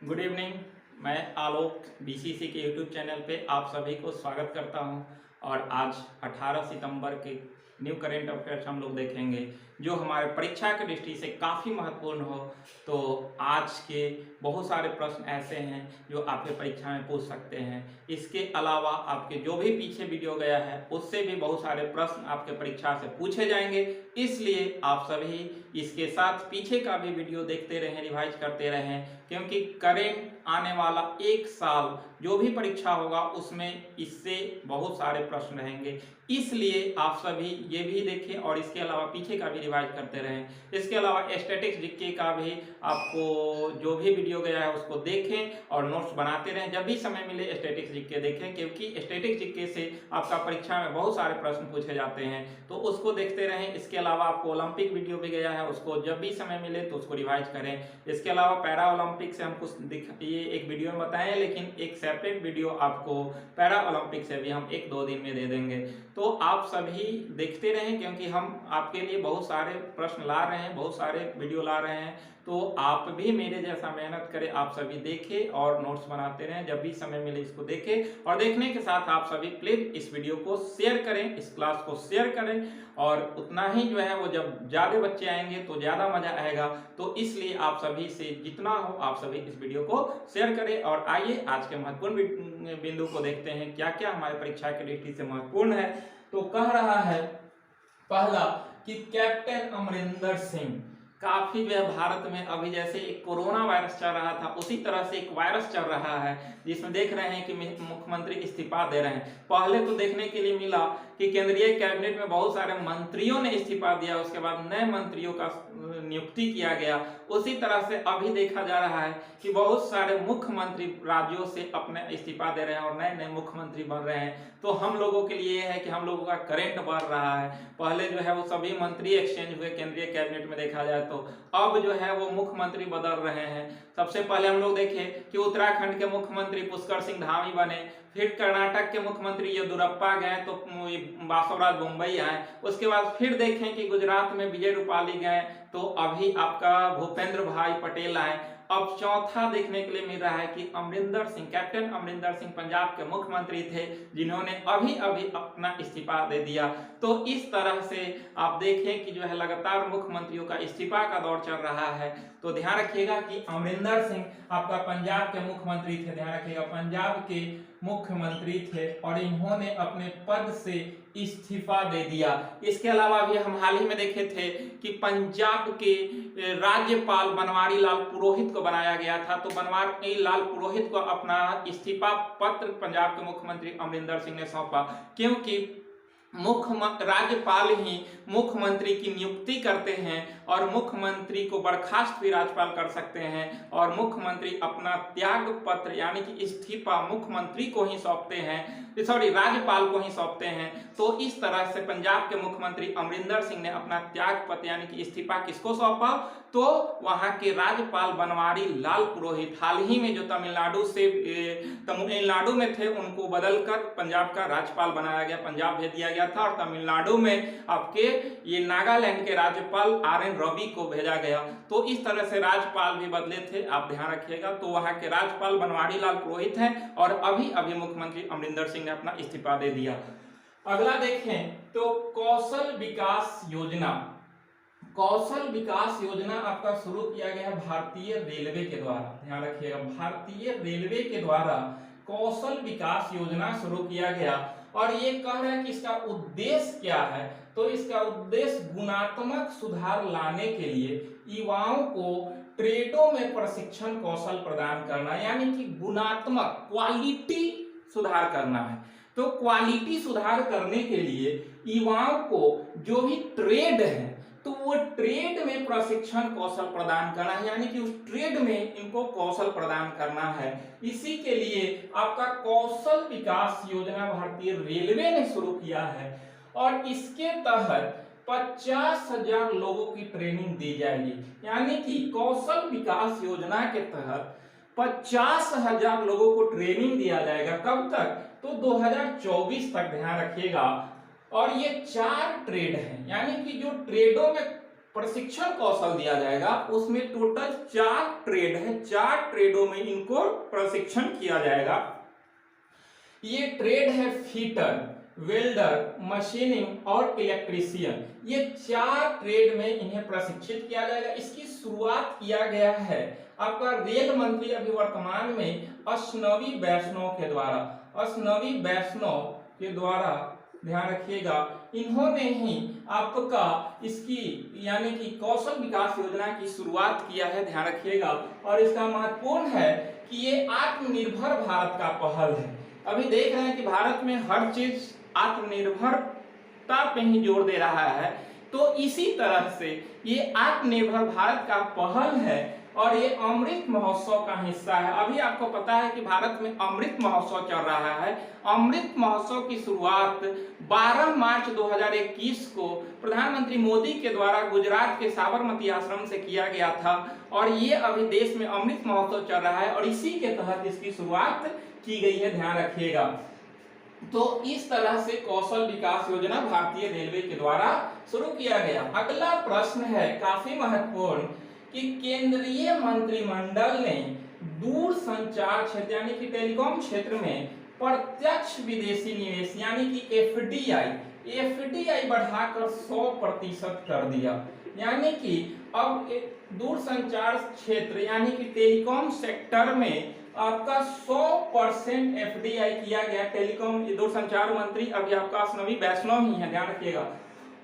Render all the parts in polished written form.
Good evening. मैं आलोक BCC के YouTube channel पे आप सभी को स्वागत करता हूं और आज 18 सितंबर के न्यू करेंट अफेयर्स हम लोग देखेंगे जो हमारे परीक्षा की दृष्टि से काफ़ी महत्वपूर्ण हो। तो आज के बहुत सारे प्रश्न ऐसे हैं जो आपके परीक्षा में पूछ सकते हैं। इसके अलावा आपके जो भी पीछे वीडियो गया है उससे भी बहुत सारे प्रश्न आपके परीक्षा से पूछे जाएंगे, इसलिए आप सभी इसके साथ पीछे का भी वीडियो देखते रहें, रिवाइज करते रहें, क्योंकि करेंट आने वाला एक साल जो भी परीक्षा होगा उसमें इससे बहुत सारे प्रश्न रहेंगे, इसलिए आप सभी ये भी देखें और इसके अलावा पीछे का भी रिवाइज करते रहें। इसके अलावा स्टैटिक्स जीके का भी आपको जो भी वीडियो गया है उसको देखें और नोट्स बनाते रहें। जब भी समय मिले स्टैटिक्स जीके देखें, क्योंकि स्टैटिक्स जीके से आपका परीक्षा में बहुत सारे प्रश्न पूछे जाते हैं, तो उसको देखते रहें। इसके अलावा आपको ओलंपिक वीडियो भी गया है, उसको जब भी समय मिले तो उसको रिवाइज करें। इसके अलावा पैरा ओलंपिक से हम कुछ ये एक वीडियो में बताएं, लेकिन एक सेपरेट वीडियो आपको पैरा ओलंपिक से भी हम 1-2 दिन में दे देंगे। तो आप सभी देखते रहें, क्योंकि हम आपके लिए बहुत सारे प्रश्न ला रहे हैं, बहुत सारे वीडियो ला रहे हैं। तो आप भी मेरे जैसा मेहनत करें, आप सभी देखें और नोट्स बनाते रहें। जब भी समय मिले इसको देखें और देखने के साथ आप सभी प्लीज इस वीडियो को शेयर करें, इस क्लास को शेयर करें, और उतना ही जो है वो जब ज़्यादा बच्चे आएंगे तो ज़्यादा मजा आएगा। तो इसलिए आप सभी से जितना हो आप सभी इस वीडियो को शेयर करें। और आइए आज के महत्वपूर्ण बिंदु को देखते हैं, क्या क्या हमारे परीक्षा की दृष्टि से महत्वपूर्ण है। तो कह रहा है पहला कि कैप्टन अमरिंदर सिंह, काफी जो है भारत में अभी जैसे एक कोरोना वायरस चल रहा था उसी तरह से एक वायरस चल रहा है, जिसमें देख रहे हैं कि मुख्यमंत्री इस्तीफा दे रहे हैं। पहले तो देखने के लिए मिला कि केंद्रीय कैबिनेट में बहुत सारे मंत्रियों ने इस्तीफा दिया, उसके बाद नए मंत्रियों का नियुक्ति किया गया। उसी तरह से अभी देखा जा रहा है कि बहुत सारे मुख्यमंत्री राज्यों से अपने इस्तीफा दे रहे हैं और नए नए मुख्यमंत्री बन रहे हैं। तो हम लोगों के लिए है कि हम लोगों का करंट बढ़ रहा है। पहले जो है वो सभी मंत्री एक्सचेंज हुए केंद्रीय कैबिनेट में, देखा जाए तो अब जो है वो मुख्यमंत्री बदल रहे हैं। सबसे पहले हम लोग देखें कि उत्तराखंड के मुख्यमंत्री पुष्कर सिंह धामी बने, फिर कर्नाटक के मुख्यमंत्री येदुरप्पा गए तो बासवराज मुंबई आए। उसके बाद फिर देखें कि गुजरात में विजय रूपाली गए तो अभी आपका भूपेंद्र भाई पटेल आए। अब चौथा देखने के लिए मिल रहा है कि अमरिंदर सिंह, कैप्टन अमरिंदर सिंह पंजाब के मुख्यमंत्री थे, जिन्होंने अभी अभी अपना इस्तीफा दे दिया। तो इस तरह से आप देखें कि जो है लगातार मुख्यमंत्रियों का इस्तीफा का दौर चल रहा है। तो ध्यान रखिएगा कि अमरिंदर सिंह आपका पंजाब के मुख्यमंत्री थे, ध्यान रखिएगा पंजाब के मुख्यमंत्री थे और इन्होंने अपने पद से इस्तीफा दे दिया। इसके अलावा भी हम हाल ही में देखे थे कि पंजाब के राज्यपाल बनवारी लाल पुरोहित को बनाया गया था, तो बनवारी लाल पुरोहित को अपना इस्तीफा पत्र पंजाब के मुख्यमंत्री अमरिंदर सिंह ने सौंपा, क्योंकि राज्यपाल ही मुख्यमंत्री की नियुक्ति करते हैं और मुख्यमंत्री को बर्खास्त भी राज्यपाल कर सकते हैं, और मुख्यमंत्री अपना त्याग पत्र यानी कि इस्तीफा मुख्यमंत्री को ही सौंपते हैं, राज्यपाल को ही सौंपते हैं। तो इस तरह से पंजाब के मुख्यमंत्री अमरिंदर सिंह ने अपना त्याग पत्र यानी कि इस्तीफा किसको सौंपा, तो वहां के राज्यपाल बनवारी लाल पुरोहित, हाल ही में जो तमिलनाडु में थे उनको बदलकर पंजाब का राज्यपाल बनाया गया, पंजाब भेज दिया गया था, और तमिलनाडु में आपके ये नागालैंड के राज्यपाल RN रवि को भेजा गया। तो इस तरह से राज्यपाल भी बदले थे, आप ध्यान रखिएगा। तो वहां के राज्यपाल बनवारी लाल पुरोहित हैं और अभी अभी मुख्यमंत्री अमरिंदर सिंह ने अपना इस्तीफा दे दिया। अगला देखें तो कौशल विकास योजना, कौशल विकास योजना आपका शुरू किया गया है भारतीय रेलवे के द्वारा, ध्यान रखिएगा भारतीय रेलवे के द्वारा कौशल विकास योजना शुरू किया गया। और ये कह रहे हैं कि इसका उद्देश्य क्या है, तो इसका उद्देश्य गुणात्मक सुधार लाने के लिए युवाओं को ट्रेडों में प्रशिक्षण कौशल प्रदान करना, यानी कि गुणात्मक क्वालिटी सुधार करना है। तो क्वालिटी सुधार करने के लिए युवाओं को जो भी ट्रेड है तो वो ट्रेड में प्रशिक्षण कौशल प्रदान करना है, यानी कि उस ट्रेड में इनको कौशल प्रदान करना है। इसी के लिए आपका कौशल विकास योजना भारतीय रेलवे ने शुरू किया है और इसके तहत 50,000 लोगों की ट्रेनिंग दी जाएगी, यानी कि कौशल विकास योजना के तहत 50,000 लोगों को ट्रेनिंग दिया जाएगा। कब तक, तो 2024 तक, ध्यान रखिएगा। और ये 4 ट्रेड हैं, यानी कि जो ट्रेडों में प्रशिक्षण कौशल दिया जाएगा, उसमें टोटल 4 ट्रेड है, 4 ट्रेडों में इनको प्रशिक्षण किया जाएगा। ये ट्रेड है फिटर, वेल्डर, मशीनिंग और इलेक्ट्रीशियन। ये 4 ट्रेड में इन्हें प्रशिक्षित किया जाएगा। इसकी शुरुआत किया गया है आपका रेल मंत्री अभी वर्तमान में अश्विनी वैष्णव के द्वारा, अश्विनी वैष्णव के द्वारा, ध्यान रखिएगा, इन्होंने ही आपका इसकी यानी कि कौशल विकास योजना की शुरुआत किया है, ध्यान रखिएगा। और इसका महत्वपूर्ण है कि ये आत्मनिर्भर भारत का पहल है। अभी देख रहे हैं कि भारत में हर चीज आत्मनिर्भरता पे ही जोर दे रहा है, तो इसी तरह से ये आत्मनिर्भर भारत का पहल है और ये अमृत महोत्सव का हिस्सा है। अभी आपको पता है कि भारत में अमृत महोत्सव चल रहा है। अमृत महोत्सव की शुरुआत 12 मार्च 2021 को प्रधानमंत्री मोदी के द्वारा गुजरात के साबरमती आश्रम से किया गया था और ये अभी देश में अमृत महोत्सव चल रहा है और इसी के तहत इसकी शुरुआत की गई है, ध्यान रखिएगा। तो इस तरह से कौशल विकास योजना भारतीय रेलवे के द्वारा शुरू किया गया। अगला प्रश्न है काफी महत्वपूर्ण कि केंद्रीय मंत्रिमंडल ने दूरसंचार क्षेत्र यानी कि टेलीकॉम क्षेत्र में प्रत्यक्ष विदेशी निवेश यानी कि एफडीआई बढ़ाकर 100% कर दिया। यानी कि अब दूरसंचार क्षेत्र यानी कि टेलीकॉम सेक्टर में आपका 100% एफडीआई किया गया। टेलीकॉम दूरसंचार मंत्री अभी आपका अश्विनी वैष्णव ही है, ध्यान रखिएगा।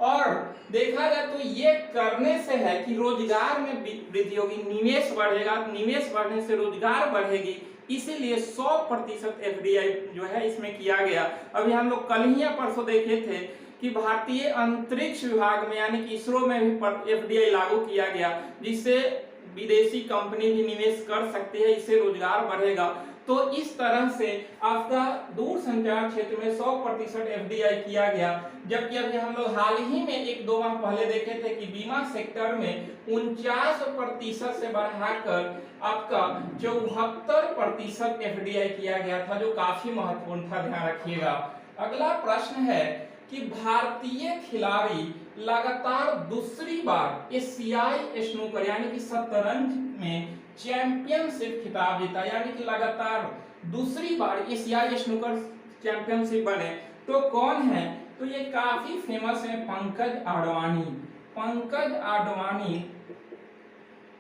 और देखा जाए तो ये करने से है कि रोजगार में वृद्धि होगी, निवेश बढ़ेगा, निवेश बढ़ने से रोजगार बढ़ेगी, इसीलिए 100% एफडीआई जो है इसमें किया गया। अभी हम लोग कल ही या परसों देखे थे कि भारतीय अंतरिक्ष विभाग में यानी कि इसरो में भी एफडीआई लागू किया गया, जिससे विदेशी कंपनी भी निवेश कर सकती है, इससे रोजगार बढ़ेगा। तो इस तरह से आपका दूरसंचार क्षेत्र में 100% एफडीआई किया गया। जबकि अभी हम लोग हाल ही में 1-2 माह पहले देखे थे कि बीमा सेक्टर में 49% से बढ़ाकर आपका 74% एफडीआई किया गया था, जो काफी महत्वपूर्ण था, ध्यान रखिएगा। अगला प्रश्न है कि भारतीय खिलाड़ी लगातार दूसरी बार एशियाई स्नूकर यानी कि शतरंज में चैंपियनशिप खिताब जीता, यानी कि लगातार दूसरी बार एशियाई स्नूकर चैंपियनशिप बने, तो कौन है? तो ये काफी फेमस है, पंकज आडवाणी। पंकज आडवाणी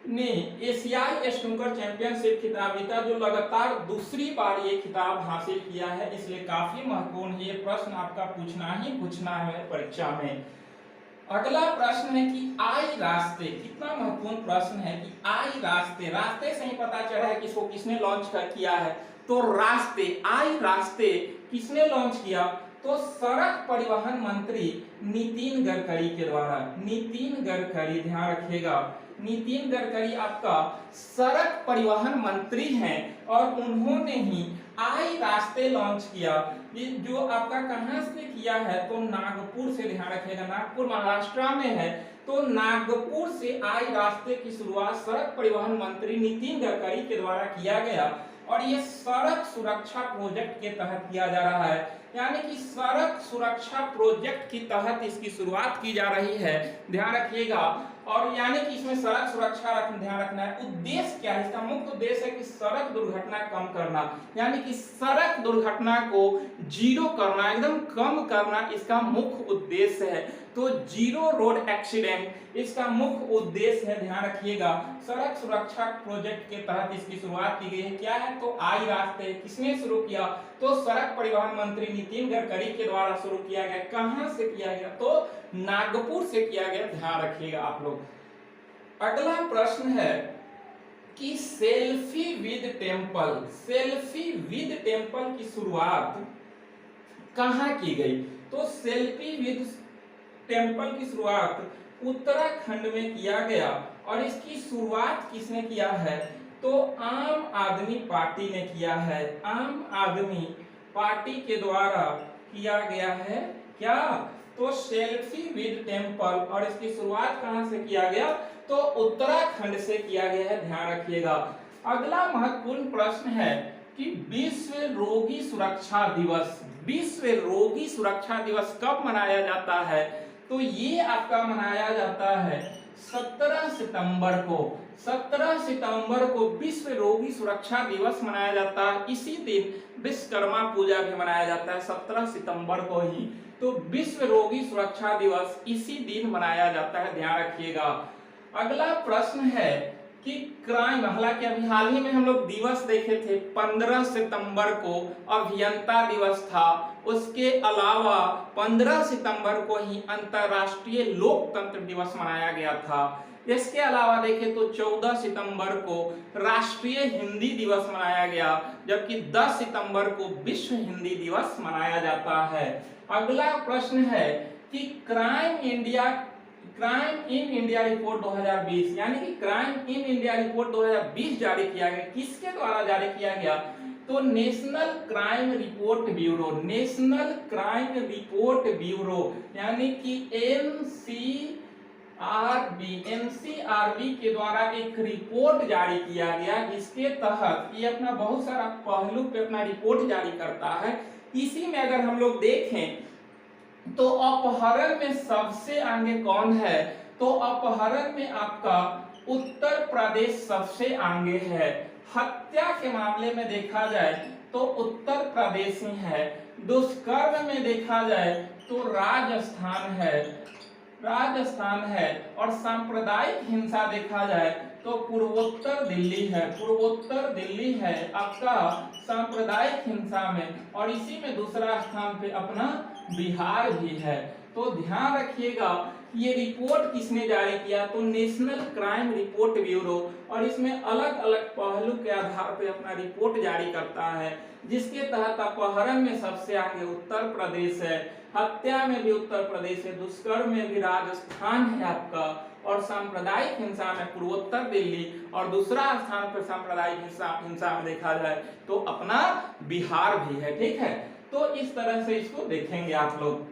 ने एशियाई स्नूकर चैंपियनशिप खिताब जीता, जो लगातार दूसरी बार ये खिताब हासिल किया है, इसलिए काफी महत्वपूर्ण है। ये प्रश्न आपका पूछना है परीक्षा में। अगला प्रश्न है कि आई रास्ते, कितना महत्वपूर्ण प्रश्न है कि आई रास्ते से ही पता चला है कि इसको किसने लॉन्च किया है। तो आई रास्ते किसने लॉन्च किया? तो सड़क परिवहन मंत्री नितिन गडकरी के द्वारा। नितिन गडकरी, ध्यान रखिएगा, नितिन गडकरी आपका सड़क परिवहन मंत्री हैं और उन्होंने ही आई रास्ते लॉन्च किया, जो आपका कहां से किया है? तो नागपुर से, ध्यान रखिएगा, नागपुर महाराष्ट्र में है। तो नागपुर से आई रास्ते की शुरुआत सड़क परिवहन मंत्री नितिन गडकरी के द्वारा किया गया और ये सड़क सुरक्षा प्रोजेक्ट के तहत किया जा रहा है। यानी कि सड़क सुरक्षा प्रोजेक्ट के तहत इसकी शुरुआत की जा रही है, ध्यान रखिएगा। और यानी कि इसमें सड़क सुरक्षा ध्यान रखना है। उद्देश्य क्या है? इसका मुख्य उद्देश्य है कि सड़क दुर्घटना कम करना, यानी कि सड़क दुर्घटना को जीरो करना, एकदम कम करना इसका मुख्य उद्देश्य है। तो जीरो रोड एक्सीडेंट इसका मुख्य उद्देश्य है, ध्यान रखिएगा। सड़क सुरक्षा प्रोजेक्ट के तहत इसकी शुरुआत की गई है। क्या है? तो आई रास्ते किसने शुरू किया? तो सड़क परिवहन मंत्री नितिन गडकरी के द्वारा शुरू किया गया। कहां से किया गया? तो नागपुर से किया गया, ध्यान रखिएगा आप लोग। अगला प्रश्न है कि सेल्फी विद टेम्पल की शुरुआत कहां की गई? तो सेल्फी विद टेम्पल की शुरुआत उत्तराखंड में किया गया और इसकी शुरुआत किसने किया है? तो आम आदमी पार्टी ने किया है। आम आदमी पार्टी के द्वारा किया गया है। क्या? तो सेल्फी विद टेम्पल, और इसकी शुरुआत कहां से किया गया? तो उत्तराखंड से किया गया है, ध्यान रखिएगा। अगला महत्वपूर्ण प्रश्न है कि विश्व रोगी सुरक्षा दिवस कब मनाया जाता है? तो ये आपका मनाया जाता है 17 सितंबर को विश्व रोगी सुरक्षा दिवस मनाया जाता है। इसी दिन विश्वकर्मा पूजा भी मनाया जाता है 17 सितंबर को ही। तो विश्व रोगी सुरक्षा दिवस इसी दिन मनाया जाता है, ध्यान रखिएगा। अगला प्रश्न है कि क्राइम, हालांकि अभी हाल ही में हम लोग दिवस देखे थे, 15 सितंबर को अभियंता दिवस था। उसके अलावा 15 सितंबर को ही अंतरराष्ट्रीय लोकतंत्र दिवस मनाया गया था। इसके अलावा देखें तो 14 सितंबर को राष्ट्रीय हिंदी दिवस मनाया गया, जबकि 10 सितंबर को विश्व हिंदी दिवस मनाया जाता है। अगला प्रश्न है कि क्राइम इन इंडिया रिपोर्ट 2020, यानी कि क्राइम इन इंडिया रिपोर्ट 2020 जारी किया गया, किसके द्वारा जारी किया गया? तो नेशनल क्राइम रिपोर्ट ब्यूरो यानी कि एनसीआरबी के द्वारा एक रिपोर्ट जारी किया गया, जिसके तहत ये अपना बहुत सारा पहलू पे अपना रिपोर्ट जारी करता है। इसी में अगर हम लोग देखें तो अपहरण में सबसे आगे कौन है? तो अपहरण में आपका उत्तर प्रदेश सबसे आगे है। हत्या के मामले में देखा जाए तो उत्तर प्रदेश ही है। दुष्कर्म में देखा जाए तो राजस्थान है। और सांप्रदायिक हिंसा देखा जाए तो पूर्वोत्तर दिल्ली है आपका सांप्रदायिक हिंसा में, और इसी में दूसरा स्थान पे अपना बिहार भी है। तो ध्यान रखिएगा ये रिपोर्ट किसने जारी किया? तो नेशनल क्राइम रिपोर्ट ब्यूरो, और इसमें अलग अलग पहलू के आधार पर अपना रिपोर्ट जारी करता है, जिसके तहत अपहरण में सबसे आगे उत्तर प्रदेश है, हत्या में भी उत्तर प्रदेश है, दुष्कर्म में भी राजस्थान है आपका, और सांप्रदायिक हिंसा में पूर्वोत्तर दिल्ली, और दूसरा स्थान पर सांप्रदायिक हिंसा में देखा जाए तो अपना बिहार भी है। ठीक है, तो इस तरह से इसको देखेंगे आप लोग।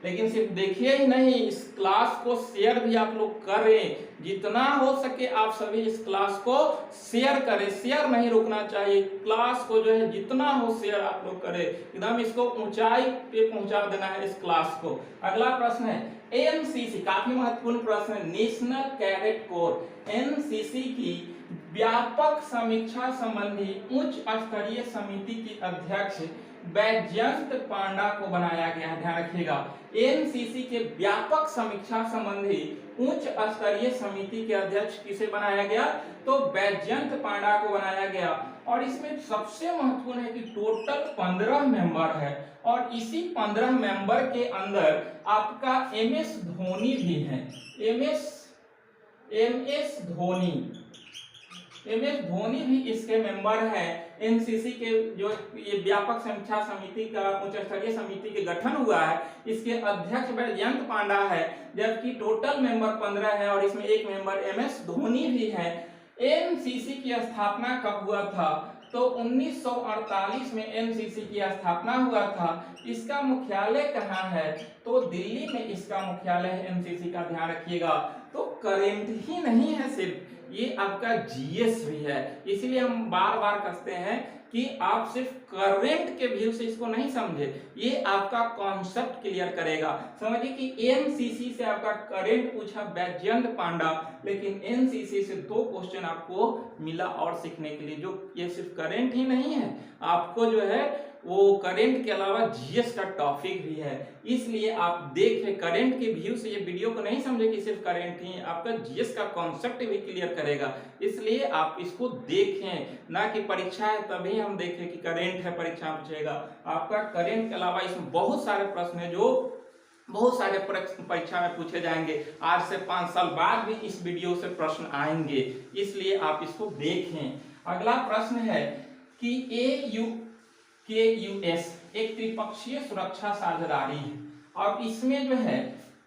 लेकिन सिर्फ देखिए ही नहीं, इस क्लास को शेयर भी आप लोग करें, जितना हो सके आप सभी इस क्लास को शेयर करें। शेयर नहीं रुकना चाहिए, क्लास को जो है जितना हो शेयर आप लोग करें, एकदम इसको ऊंचाई पे पहुंचा देना है इस क्लास को। अगला प्रश्न है एनसीसी, काफी महत्वपूर्ण प्रश्न है। नेशनल कैडेट कोर एनसीसी की व्यापक समीक्षा संबंधी उच्च स्तरीय समिति की अध्यक्ष बैजयंत पांडा को बनाया गया है। ध्यान रखिएगा, एनसीसी के व्यापक समीक्षा संबंधी उच्च स्तरीय समिति के अध्यक्ष किसे बनाया गया? तो बैजयंत पांडा को बनाया गया। और इसमें सबसे महत्वपूर्ण है कि टोटल 15 मेंबर है, और इसी 15 मेंबर के अंदर आपका एमएस धोनी भी है। एमएस धोनी भी इसके मेंबर हैं। एनसीसी के जो ये व्यापक समीक्षा समिति का उच्च स्तरीय समिति के गठन हुआ है, इसके अध्यक्ष बैजयंत पांडा है, जबकि टोटल मेंबर 15 है, और इसमें एक मेंबर एमएस धोनी भी है। एनसीसी की स्थापना कब हुआ था? तो 1948 में एनसीसी की स्थापना हुआ था। इसका मुख्यालय कहाँ है? तो दिल्ली में इसका मुख्यालय है एनसीसी का, ध्यान रखिएगा। तो करेंट ही नहीं है सिर्फ, ये आपका जीएस भी है, इसीलिए हम बार बार कहते हैं कि आप सिर्फ करंट के व्यू से इसको नहीं समझे, ये आपका कॉन्सेप्ट क्लियर करेगा। समझिए कि एनसीसी से आपका करंट पूछा बैजयंत पांडा, लेकिन एनसीसी से 2 क्वेश्चन आपको मिला और सीखने के लिए, जो ये सिर्फ करंट ही नहीं है, आपको जो है वो करंट के अलावा जीएस का टॉपिक भी है। इसलिए आप देखें, करंट के व्यू से ये वीडियो को नहीं समझे कि सिर्फ करंट ही, आपका जीएस का कॉन्सेप्ट भी क्लियर करेगा। इसलिए आप इसको देखें, ना कि परीक्षा है तभी हम देखें कि करंट है परीक्षा पूछेगा। आपका करंट के अलावा इसमें बहुत सारे प्रश्न है जो बहुत सारे परीक्षा में पूछे जाएंगे। आज से 5 साल बाद भी इस वीडियो से प्रश्न आएंगे, इसलिए आप इसको देखें। अगला प्रश्न है कि KUS एक त्रिपक्षीय सुरक्षा साझेदारी है, और इसमें जो है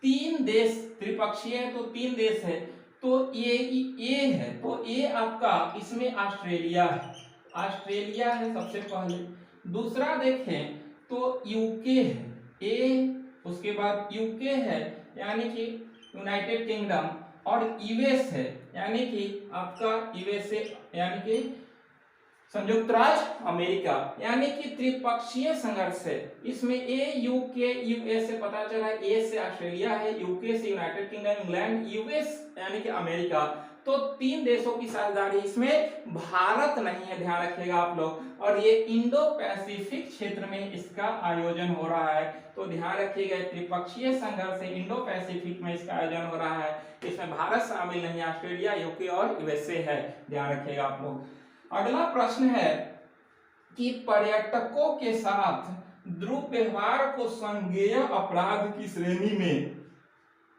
3 देश त्रिपक्षीय है, तो 3 देश है। तो ये है, तो ये आपका इसमें ऑस्ट्रेलिया है सबसे पहले। दूसरा देखें तो यूके है, उसके बाद यूके है यानी कि यूनाइटेड किंगडम, और यूएस है यानी कि आपका यूएसए यानी कि संयुक्त राज्य अमेरिका, यानी कि त्रिपक्षीय संघर्ष है। इसमें ए यूके यूएस से पता चला, ए से ऑस्ट्रेलिया है, यूके से यूनाइटेड किंगडम इंग्लैंड, यूएस यानी कि अमेरिका, तो 3 देशों की साझेदारी, इसमें भारत नहीं है, ध्यान रखिएगा आप लोग। और ये इंडो पैसिफिक क्षेत्र में इसका आयोजन हो रहा है, तो ध्यान रखिएगा त्रिपक्षीय संघर्ष है, इंडो पैसिफिक में इसका आयोजन हो रहा है। इसमें भारत शामिल नहीं, ऑस्ट्रेलिया, यूके और यूएसए है, ध्यान रखिएगा आप लोग। अगला प्रश्न है कि पर्यटकों के साथ दुर्व्यवहार को संज्ञेय अपराध की श्रेणी में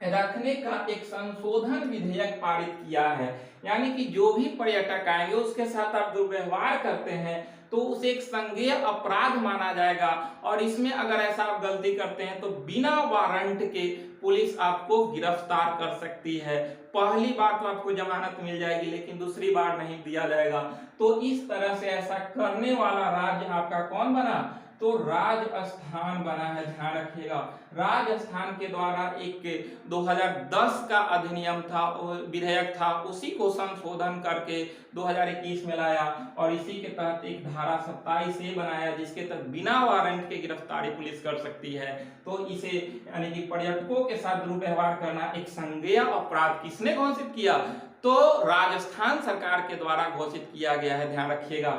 रखने का एक संशोधन विधेयक पारित किया है, यानी कि जो भी पर्यटक आएंगे उसके साथ आप दुर्व्यवहार करते हैं तो उसे एक संज्ञेय अपराध माना जाएगा, और इसमें अगर ऐसा आप गलती करते हैं तो बिना वारंट के पुलिस आपको गिरफ्तार कर सकती है। पहली बार तो आपको जमानत मिल जाएगी, लेकिन दूसरी बार नहीं दिया जाएगा। तो इस तरह से ऐसा करने वाला राज्य आपका कौन बना, तो राजस्थान बना है, ध्यान रखिएगा। राजस्थान के द्वारा एक 2010 का अधिनियम था, विधेयक था, उसी को संशोधन करके 2021 में लाया, और इसी के तहत एक धारा 27 ए बनाया, जिसके तहत बिना वारंट के गिरफ्तारी पुलिस कर सकती है। तो इसे यानी कि पर्यटकों के साथ दुर्व्यवहार करना एक संज्ञेय अपराध किसने घोषित किया, तो राजस्थान सरकार के द्वारा घोषित किया गया है, ध्यान रखिएगा।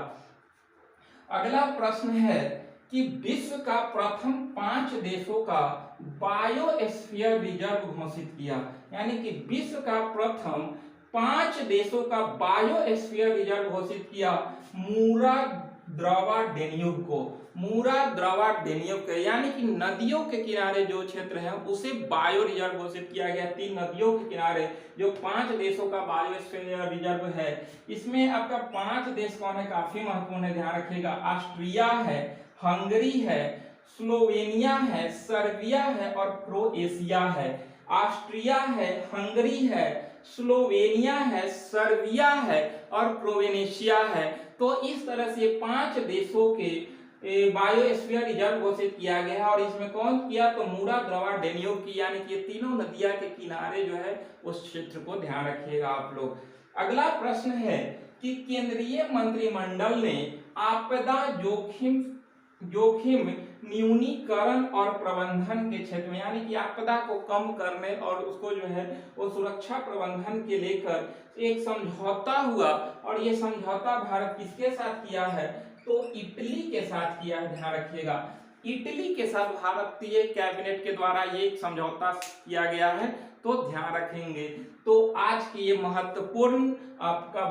अगला प्रश्न है कि विश्व का प्रथम 5 देशों का बायोस्फीयर रिजर्व घोषित किया, यानी कि विश्व का प्रथम 5 देशों का बायोस्फीयर रिजर्व घोषित किया मूरा द्रवा डेन्यूब को, मूरा द्रवा डेन्यूब के, यानी कि नदियों के किनारे जो क्षेत्र है उसे बायो रिजर्व घोषित किया गया। 3 नदियों के किनारे जो 5 देशों का बायोस्फीयर रिजर्व है, इसमें आपका 5 देश कौन है, काफी महत्वपूर्ण है, ध्यान रखिएगा। ऑस्ट्रिया है, हंगरी है, स्लोवेनिया है, सर्बिया है और क्रोएशिया है। ऑस्ट्रिया है, हंगरी है, स्लोवेनिया है, सर्बिया है और क्रोएशिया है। तो इस तरह से 5 देशों के बायोस्फीयर रिजर्व घोषित किया गया है, और इसमें कौन किया, तो मूरा द्रवा डेन्यूब की, यानी कि तीनों नदियां के किनारे जो है उस क्षेत्र को ध्यान रखिएगा आप लोग। अगला प्रश्न है कि केंद्रीय मंत्रिमंडल ने आपदा जोखिम न्यूनीकरण और प्रबंधन के क्षेत्र में, यानी कि आपदा को कम करने और उसको जो है वो सुरक्षा प्रबंधन के लेकर एक समझौता हुआ, और ये समझौता भारत किसके साथ किया है, तो इटली के साथ किया है, ध्यान रखिएगा। इटली के साथ भारतीय कैबिनेट के द्वारा ये समझौता किया गया है, तो ध्यान रखेंगे। तो आज की ये महत्वपूर्ण आपका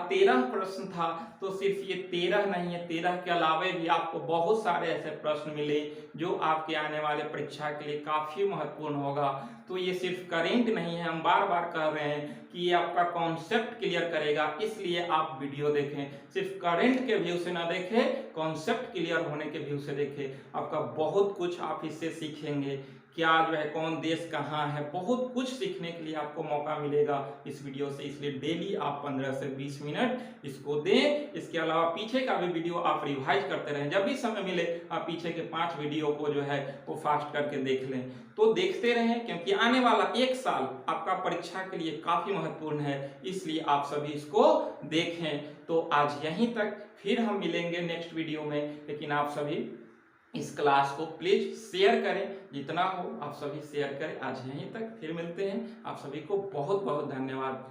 13 प्रश्न था, तो सिर्फ ये 13 नहीं है, 13 के अलावा भी आपको बहुत सारे ऐसे प्रश्न मिले जो आपके आने वाले परीक्षा के लिए काफी महत्वपूर्ण होगा। तो ये सिर्फ करेंट नहीं है, हम बार बार कह रहे हैं कि ये आपका कॉन्सेप्ट क्लियर करेगा, इसलिए आप वीडियो देखें, सिर्फ करेंट के व्यू से ना देखें, कॉन्सेप्ट क्लियर होने के व्यू से देखें। आपका बहुत कुछ आप इससे सीखेंगे, क्या जो है कौन देश कहाँ है, बहुत कुछ सीखने के लिए आपको मौका मिलेगा इस वीडियो से। इसलिए डेली आप 15 से 20 मिनट इसको दें। इसके अलावा पीछे का भी वीडियो आप रिवाइज करते रहें, जब भी समय मिले आप पीछे के 5 वीडियो को जो है वो फास्ट करके देख लें। तो देखते रहें, क्योंकि आने वाला 1 साल आपका परीक्षा के लिए काफी महत्वपूर्ण है, इसलिए आप सभी इसको देखें। तो आज यहीं तक, फिर हम मिलेंगे नेक्स्ट वीडियो में, लेकिन आप सभी इस क्लास को प्लीज शेयर करें, जितना हो आप सभी शेयर करें। आज यहीं तक, फिर मिलते हैं। आप सभी को बहुत बहुत धन्यवाद।